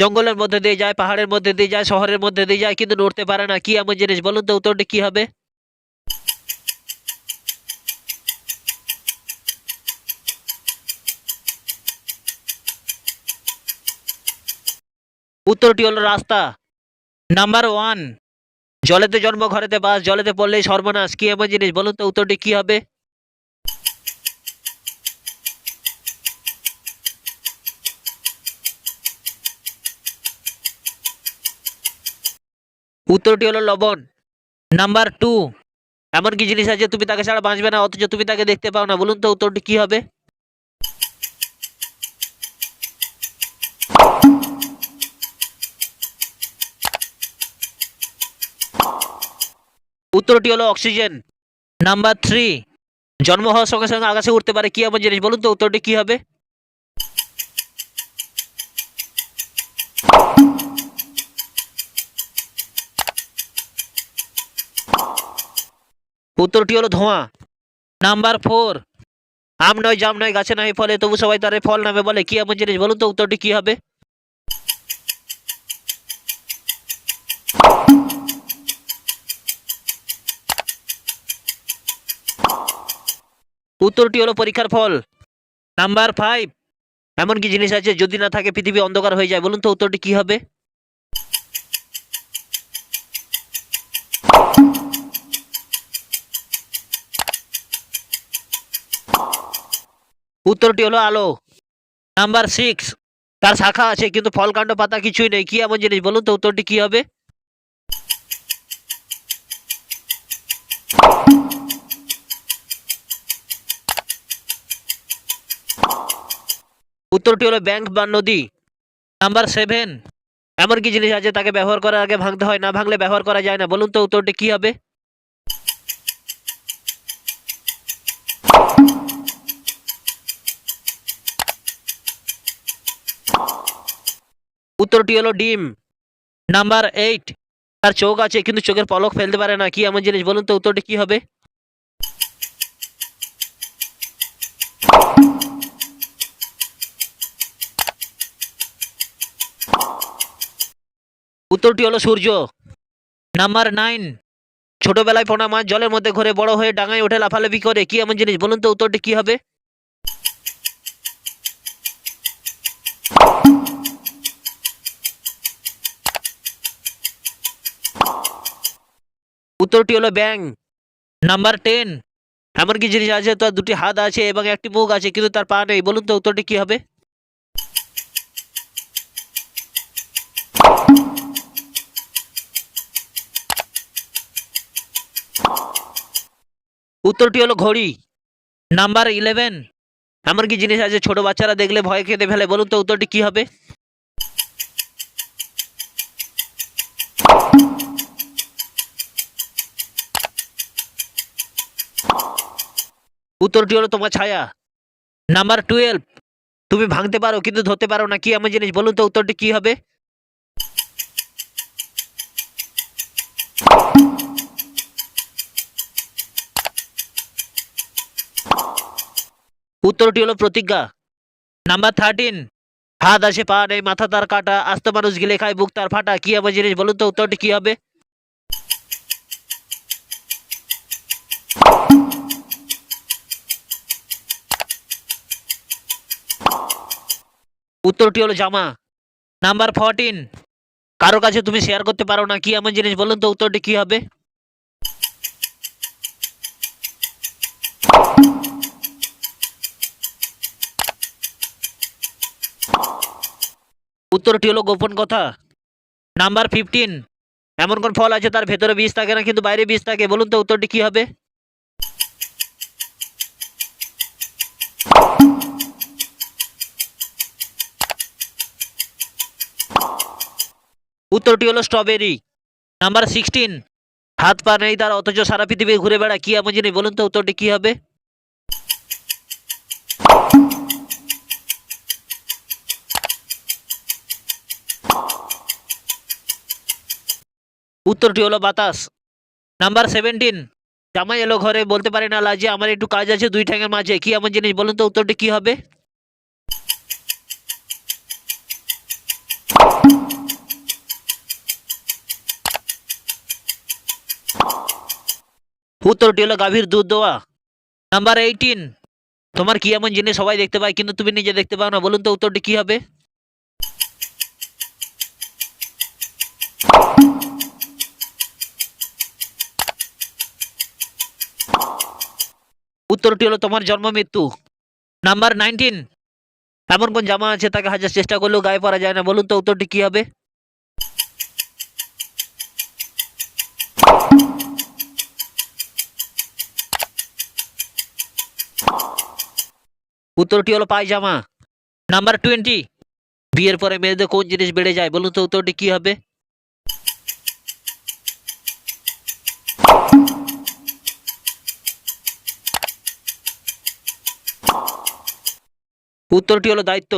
জঙ্গলের মধ্যে দিয়ে যায়, পাহাড়ের মধ্যে দিয়ে যায়, শহরের মধ্যে দিয়ে যায়, কিন্তু নড়তে পারে না। কি এমন জিনিস? বলুন তো উত্তরটি কি হবে? উত্তরটি হলো রাস্তা। নাম্বার ওয়ান, জলেতে জন্ম ঘরেতে বাস, জলেতে পড়লেই সর্বনাশ। কি এমন জিনিস? বলুন তো উত্তরটি কি হবে? উত্তরটি হলো লবণ। নাম্বার টু, এমন কি জিনিস আছে তুমি তাকে ছাড়া বাঁচবে না, অথচ তুমি তাকে দেখতে পাও না? বলুন তো উত্তরটি কি হবে? উত্তরটি হলো অক্সিজেন। নাম্বার থ্রি, জন্ম হওয়ার সঙ্গে সঙ্গে আকাশে উঠতে পারে। কি এমন জিনিস? বলুন তো উত্তরটি কি হবে? উত্তরটি হলো ধোঁয়া। নাম্বার ফোর, আম নয়, জাম নয়, গাছে নয় ফলে, তবু সবাই তারে ফল নামে বলে। কি এমন জিনিস? বলুন তো উত্তরটি কি হবে? উত্তরটি হলো পরীক্ষার ফল। নাম্বার ফাইভ, এমন কি জিনিস আছে যদি না থাকে পৃথিবী অন্ধকার হয়ে যায়? বলুন তো উত্তরটি কি হবে? উত্তরটি হলো আলো। নাম্বার সিক্স, তার শাখা আছে কিন্তু ফল কাণ্ড পাতা কিছুই নেই। কি এমন জিনিস? বলুন তো উত্তরটি কি হবে? উত্তরটি হলো ব্যাংক বা নদী। নাম্বার সেভেন, এমন কি জিনিস আছে তাকে ব্যবহার করার আগে ভাঙতে হয়, না ভাঙলে ব্যবহার করা যায় না? বলুন তো উত্তরটি কি হবে? উত্তরটি হলো ডিম। নাম্বার এইট, তার চোখ আছে কিন্তু চোখের পলক ফেলতে পারে না। কি এমন জিনিস? বলুন তো উত্তরটি কি হবে? উত্তরটি হলো সূর্য। নাম্বার নাইন, ছোটবেলায় পোনা মাছ জলের মধ্যে ঘুরে বড় হয়ে ডাঙায় ওঠে লাফালাফি করে। কি এমন জিনিস? বলুন তো উত্তরটি কি হবে? উত্তরটি হলো ব্যাং। নাম্বার টেন, এমন কি জিনিস আছে তার দুটি হাত আছে এবং একটি মুখ আছে কিন্তু তার পা নেই? বলুন তো উত্তরটি কি হবে? উত্তরটি হলো ঘড়ি। নাম্বার ইলেভেন, এমন কি জিনিস আছে ছোট বাচ্চারা দেখলে ভয় খেতে ফেলে? বলুন তো উত্তরটি কি হবে? উত্তরটি হলো তোমার ছায়া। নাম্বার টুয়েলভ, তুমি ভাঙতে পারো কিন্তু ধরতে পারো না। কি এমন জিনিস? বলুন তো উত্তরটি কি হবে? উত্তরটি হলো প্রতিজ্ঞা। নাম্বার থার্টিন, হাত আছে পা নেই, মাথা তার কাটা, আস্ত মানুষ গিলে খায়, বুক তার ফাটা। কি এমন জিনিস? বলুন তো উত্তরটি কি হবে? উত্তরটি হলো জামা। নাম্বার ফোরটিন, কারো কাছে তুমি শেয়ার করতে পারো না। কি এমন জিনিস? বলুন তো উত্তরটি কি হবে? উত্তরটি হলো গোপন কথা। নাম্বার ফিফটিন, এমন কোন ফল আছে তার ভেতরে বীজ থাকে না কিন্তু বাইরে বীজ থাকে? বলুন তো উত্তরটি কি হবে? উত্তরটি হলো স্ট্রবেরি। নাম্বার সিক্সটিন, হাত পা নেই তার অথচ সারা পৃথিবী ঘুরে বেড়ায়। কি এমন জিনিস? বলুন তো উত্তরটি কি হবে? উত্তরটি হলো বাতাস। নাম্বার সেভেন্টিন, জামাই এলো ঘরে বলতে পারে না লাজে, আমার একটু কাজ আছে দুই ঠ্যাঙের মাঝে। কি এমন জিনিস? বলুন তো উত্তরটি কি হবে? উত্তরটি হলো গাভীর দুধ দেওয়া। নাম্বার 18, তোমার কি এমন জিনিস সবাই দেখতে পায় কিন্তু তুমি নিজে দেখতে পাও না? বলুন তো উত্তরটি কি হবে? উত্তরটি হলো তোমার জন্ম মৃত্যু। নাম্বার 19, এমন কোন জামা আছে তাকে হাজার চেষ্টা করলেও গায়ে পরা যায় না? বলুন তো উত্তরটি কি হবে? উত্তরটি হলো পায়জামা। নাম্বার 20, বিয়ের পরে মেয়েদের কোন জিনিস বেড়ে যায়? বলুন তো উত্তরটি কি হবে? উত্তরটি হলো দায়িত্ব।